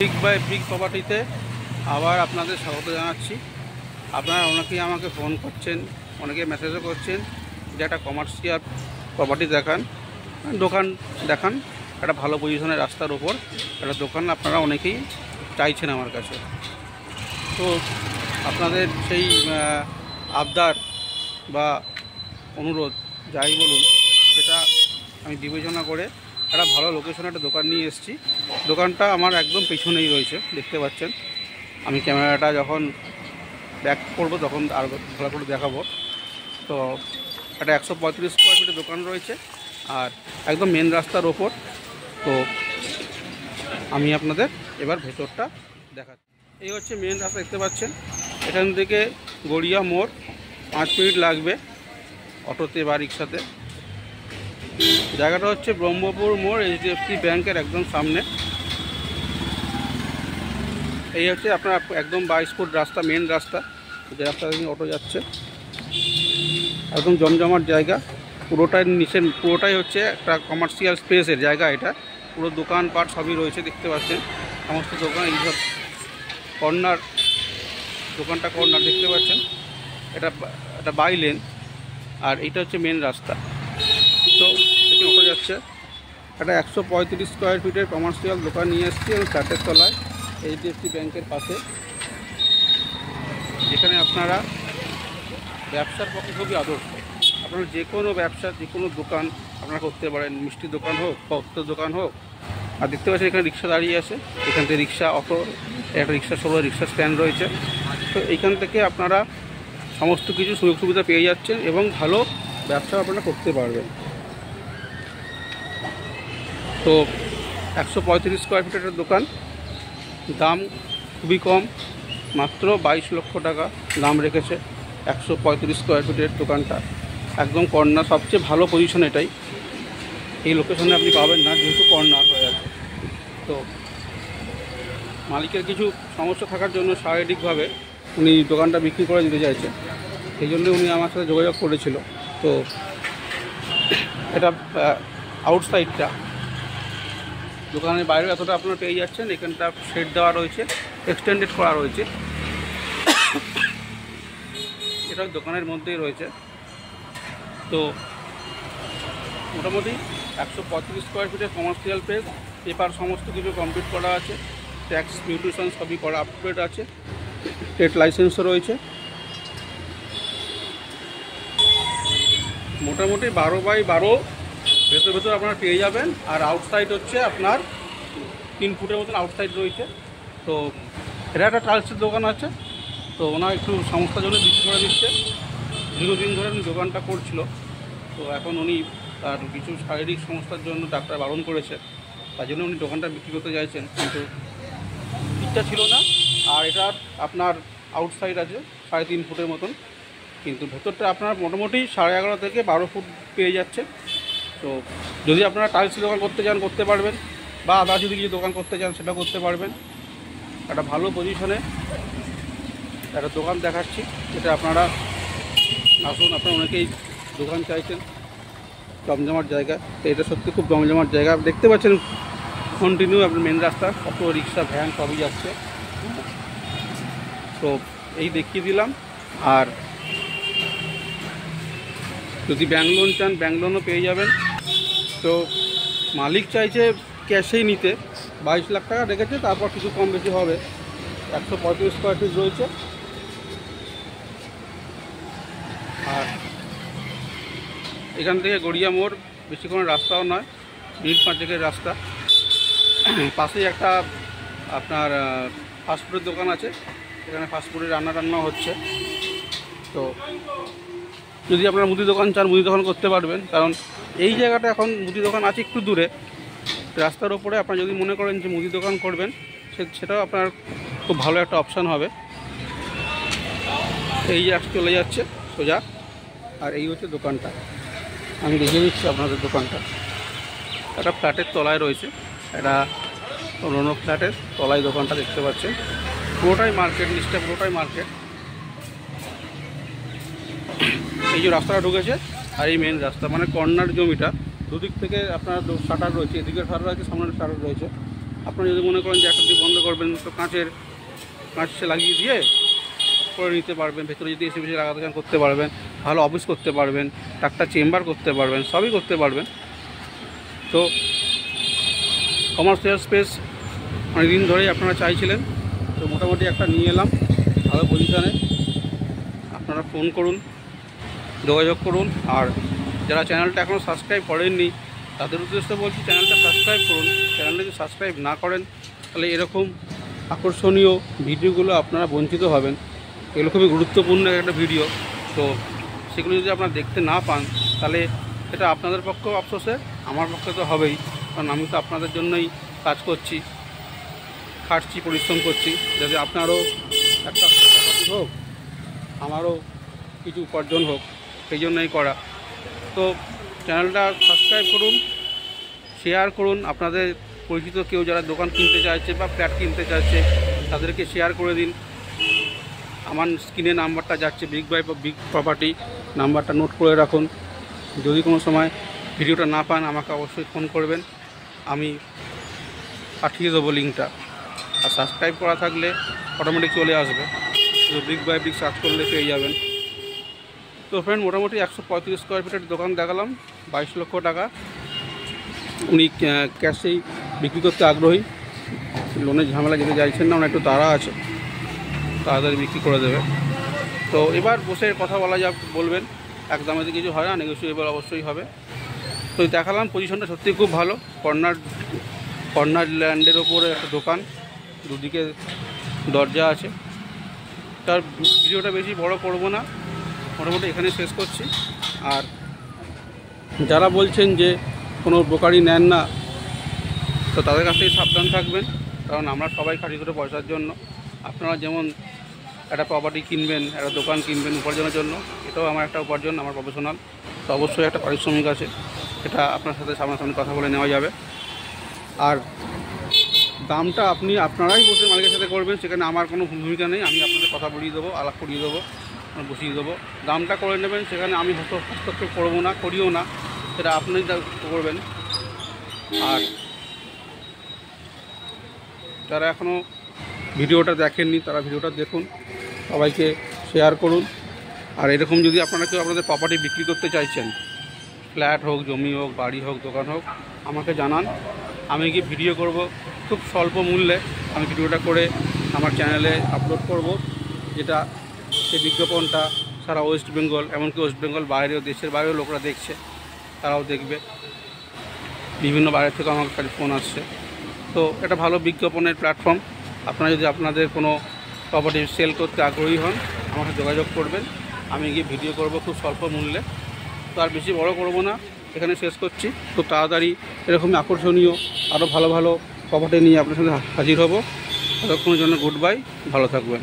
Brick by brick প্রপার্টিতে আবার আপনাদের স্বাগত জানাচ্ছি। আপনারা অনেকেই আমাকে ফোন করছেন, অনেকে মেসেজও করছেন যে একটা কমার্শিয়াল প্রপার্টি দেখান, দোকান দেখান, একটা ভালো পজিশনের রাস্তার উপর একটা দোকান আপনারা অনেকেই চাইছেন আমার কাছে। তো আপনাদের সেই আবদার বা অনুরোধ যাই বলুন, সেটা আমি বিবেচনা করে একটা ভালো লোকেশনে একটা দোকান নিয়ে এসেছি। দোকানটা আমার একদম পেছনেই রয়েছে, দেখতে পাচ্ছেন। আমি ক্যামেরাটা যখন ব্যাক করবো তখন আর ভালো করে দেখাবো। তো একটা 135 স্কোয়ার ফিটের দোকান রয়েছে আর একদম মেন রাস্তার ওপর। তো আমি আপনাদের এবার ভেতরটা দেখাচ্ছি। এই হচ্ছে মেন রাস্তা, দেখতে পাচ্ছেন। এখান থেকে গড়িয়া মোড় 5 মিনিট লাগবে অটোতে বা রিক্সাতে। জায়গাটা হচ্ছে ব্রহ্মপুর মোড়, HDFC ব্যাংকের একদম সামনে। এই হচ্ছে আপনার একদম 22 ফুট রাস্তা, মেন রাস্তা, যে রাস্তা থেকে অটো যাচ্ছে। একদম জমজমাট জায়গা, পুরোটাই হচ্ছে একটা কমার্শিয়াল স্পেসের জায়গা। এটা পুরো দোকানপাট সবই রয়েছে, দেখতে পাচ্ছেন। সমস্ত দোকান, এই সব কর্নার, দোকানটা কর্নার, দেখতে পাচ্ছেন। এটা বাই লেন আর এইটা হচ্ছে মেন রাস্তা। তো এখানে অটো যাচ্ছে। একটা 135 স্কোয়ার ফিটের কমার্শিয়াল দোকান নিয়ে এসেছি এবং ফ্ল্যাটের তলায়, HDFC ব্যাংকের পাশে। যেখানে আপনারা ব্যবসার পক্ষে খুবই আদর্শ। আপনারা যে কোনো ব্যবসা, যে কোনো দোকান আপনারা করতে পারেন, মিষ্টির দোকান হোক, পত্রের দোকান হোক। আর দেখতে পাচ্ছেন এখানে রিক্সা দাঁড়িয়ে আছে, এখান থেকে রিক্সা, অটো, একটা রিক্সা সহ রিক্সা স্ট্যান্ড রয়েছে। তো এইখান থেকে আপনারা সমস্ত কিছু সুযোগ সুবিধা পেয়ে যাচ্ছেন এবং ভালো ব্যবসা আপনারা করতে পারবেন। তো 135 স্কোয়ার ফিটের দোকান, দাম খুবই কম, মাত্র 22 লক্ষ টাকা দাম রেখেছে 135 স্কোয়ার ফিটের দোকানটা। একদম কর্নার, সবচেয়ে ভালো পজিশন এটাই। এই লোকেশনে আপনি পাবেন না, যেহেতু কর্নার হয়ে আছে। তো মালিকের কিছু সমস্যা থাকার জন্য শারীরিকভাবে উনি দোকানটা বিক্রি করে দিতে চাইছে, সেই জন্য উনি আমার সাথে যোগাযোগ করেছিল। তো এটা আউটসাইডটা, দোকানের বাইরে এতটা আপনারা পেয়ে যাচ্ছেন। এখানটা শেড দেওয়া রয়েছে, এক্সটেন্ডেড করা রয়েছে। এটা দোকানের মধ্যেই রয়েছে। তো মোটামুটি 135 স্কোয়ার ফিটের কমার্শিয়াল প্লেস, পেপার সমস্ত কিছু কমপ্লিট করা আছে, ট্যাক্স মিউটেশন সবই করা আপডেট আছে, ট্রেড লাইসেন্সও রয়েছে। মোটামুটি 12x12 ভেতর আপনারা পেয়ে যাবেন। আর আউটসাইড হচ্ছে আপনার 3 ফুটের মতন আউটসাইড রয়েছে। তো এটা একটা টাইলসের দোকান আছে, তো ওনার একটু সমস্যার জন্য বিক্রি করে দিচ্ছে। দীর্ঘদিন ধরে উনি দোকানটা করছিল, তো এখন উনি তার কিছু শারীরিক সমস্যার জন্য ডাক্তার বারণ করেছে, তার জন্য উনি দোকানটা বিক্রি করতে চাইছেন, কিন্তু ইচ্ছা ছিল না। আর এটার আপনার আউটসাইড আছে 3.5 ফুটের মতন, কিন্তু ভেতরটা আপনার মোটামুটি 11.5 থেকে 12 ফুট পেয়ে যাচ্ছে। তো যদি আপনারা টাইলসের দোকান করতে চান করতে পারবেন, বা আদার্স যদি কিছু দোকান করতে চান সেটা করতে পারবেন। একটা ভালো পজিশনে একটা দোকান দেখাচ্ছি, এটা আপনারা আসুন। আপনারা অনেকেই দোকান চাইছেন, জমজমাট জায়গা। তো এটা সত্যি খুব জমজমাট জায়গা, দেখতে পাচ্ছেন। কন্টিনিউ আপনার মেন রাস্তা, অটো, রিক্সা, ভ্যান সবই যাচ্ছে। তো এই দেখিয়ে দিলাম। আর যদি ব্যাংক লোন চান, ব্যাংক লোনও পেয়ে যাবেন। তো মালিক চাইছে ক্যাশেই নিতে, 22 লাখ টাকা রেখেছে, তারপর কিছু কম বেশি হবে। 135 স্কোয়ার ফিট রয়েছে। আর এখান থেকে গড়িয়া মোড় বেশি কোনো রাস্তাও নয়, মিনিট 5-এর রাস্তা। পাশেই একটা আপনার ফাস্টফুডের দোকান আছে, এখানে ফাস্টফুডের রান্না হচ্ছে। তো যদি আপনারা মুদি দোকান চান, মুদি দোকান করতে পারবেন, কারণ এই জায়গাটা এখন মুদি দোকান আছে একটু দূরে রাস্তার ওপরে। আপনারা যদি মনে করেন যে মুদি দোকান করবেন, সেটাও আপনার খুব ভালো একটা অপশান হবে। এই যে চলে যাচ্ছে সোজা, আর এই হচ্ছে দোকানটা। আমি দেখিয়ে দিচ্ছি আপনাদের দোকানটা। একটা ফ্ল্যাটের তলায় রয়েছে, একটা রৌনক ফ্ল্যাটের তলায় দোকানটা দেখতে পাচ্ছেন। পুরোটাই মার্কেট, নিচটা পুরোটাই মার্কেট। এই যে রাস্তাটা ঢুকেছে আর এই মেন রাস্তা, মানে কর্নার জমিটা, দুদিক থেকে আপনার শাটার রয়েছে, এদিকের শাটার রয়েছে, সামনের শাটার রয়েছে। আপনারা যদি মনে করেন যে একটা দিয়ে বন্ধ করবেন, তো কাঁচ লাগিয়ে দিয়ে করে নিতে পারবেন। ভেতরে যদি এসি বেশি লাগাতে চান করতে পারবেন, ভালো অফিস করতে পারবেন, একটা চেম্বার করতে পারবেন, সবই করতে পারবেন। তো কমার্শিয়াল স্পেস অনেকদিন ধরেই আপনারা চাইছিলেন, তো মোটামুটি একটা নিয়ে এলাম ভালো পজিশানে। আপনারা ফোন করুন, যোগাযোগ করুন। আর যারা চ্যানেলটা এখনও সাবস্ক্রাইব করেননি তাদের উদ্দেশ্যে বলছি, চ্যানেলটা সাবস্ক্রাইব করুন। চ্যানেলটা যদি সাবস্ক্রাইব না করেন তাহলে এরকম আকর্ষণীয় ভিডিওগুলো আপনারা বঞ্চিত হবেন। এগুলো খুবই গুরুত্বপূর্ণ একটা ভিডিও, তো সেগুলো যদি আপনারা দেখতে না পান তাহলে এটা আপনাদের পক্ষেও আফসোসের, আমার পক্ষে তো হবেই, কারণ আমি তো আপনাদের জন্যই কাজ করছি, খাটছি, পরিশ্রম করছি, যাতে আপনারও একটা প্রপার্টি হোক, আমারও কিছু উপার্জন হোক, সেই জন্যই করা। তো চ্যানেলটা সাবস্ক্রাইব করুন, শেয়ার করুন। আপনাদের পরিচিত কেউ যারা দোকান কিনতে চাইছে বা ফ্ল্যাট কিনতে চাইছে তাদেরকে শেয়ার করে দিন। আমার স্ক্রিনে নাম্বারটা যাচ্ছে, বিগ প্রপার্টি নাম্বারটা নোট করে রাখুন। যদি কোনো সময় ভিডিওটা না পান আমাকে অবশ্যই ফোন করবেন, আমি পাঠিয়ে দেবো লিঙ্কটা। আর সাবস্ক্রাইব করা থাকলে অটোমেটিক চলে আসবে, তো বিগ সার্চ করলে পেয়ে যাবেন। তো ফ্রেন্ড, মোটামুটি 135 স্কোয়ার ফিটের দোকান দেখালাম, 22 লক্ষ টাকা। উনি ক্যাশেই বিক্রি করতে আগ্রহী, লোনের ঝামেলা যেতে চাইছেন না, ওনার একটু তাড়া আছে, তাড়াতাড়ি বিক্রি করে দেবে। তো এবার বসে কথা বলবেন, একদমে কিছু হয় না, নেগোসিয়েবল অবশ্যই হবে। তো দেখালাম, পজিশনটা সত্যিই খুব ভালো, কর্নার ল্যান্ডের ওপরে একটা দোকান, দুদিকে দরজা আছে। তার ভিডিওটা বেশি বড় করব না, মোটামুটি এখানে শেষ করছি। আর যারা বলছেন যে কোনো ব্রোকারি নেন না, তো তাদের কাছ থেকে সাবধান থাকবেন, কারণ আমরা সবাই খাটি করে পয়সার জন্য। আপনারা যেমন একটা প্রপার্টি কিনবেন, একটা দোকান কিনবেন উপার্জনের জন্য, এটাও আমার একটা উপার্জন, আমার প্রফেশনাল, তো অবশ্যই একটা পারিশ্রমিক আছে, এটা আপনার সাথে সামনাসামনি কথা বলে নেওয়া যাবে। আর দামটা আপনারাই বসে মালিকের সাথে করবেন, সেখানে আমার কোনো ভূমিকা নেই। আমি আপনাদের কথা বলিয়ে দেবো, আলাপ করিয়ে দেবো, বসিয়ে দেবো, দামটা করে নেবেন, সেখানে আমি হস্তক্ষেপ করবো না, করিও না, সেটা আপনিই করবেন। আর যারা এখনও ভিডিওটা দেখেননি তারা ভিডিওটা দেখুন, সবাইকে শেয়ার করুন। আর এরকম যদি আপনারা কেউ আপনাদের প্রপার্টি বিক্রি করতে চাইছেন, ফ্ল্যাট হোক, জমি হোক, বাড়ি হোক, দোকান হোক, আমাকে জানান, আমি গিয়ে ভিডিও করব, খুব স্বল্প মূল্যে আমি ভিডিওটা করে আমার চ্যানেলে আপলোড করব, যেটা সেই বিজ্ঞাপনটা সারা ওয়েস্ট বেঙ্গল, এমনকি ওয়েস্ট বেঙ্গল বাইরেও, দেশের বাইরেও লোকরা দেখছে, তারাও দেখবে। বিভিন্ন বাইরে থেকে আমার কাছে ফোন আসছে, তো এটা ভালো বিজ্ঞাপনের প্ল্যাটফর্ম। আপনারা যদি আপনাদের কোনো প্রপার্টি সেল করতে আগ্রহী হন, আমাকে যোগাযোগ করবেন, আমি গিয়ে ভিডিও করব খুব স্বল্প মূল্যে। তো আর বেশি বড় করব না, এখানে শেষ করছি। খুব তাড়াতাড়ি এরকমই আকর্ষণীয় আরও ভালো প্রপার্টি নিয়ে আপনার সাথে হাজির হব। ততক্ষণের জন্য গুড বাই, ভালো থাকবেন।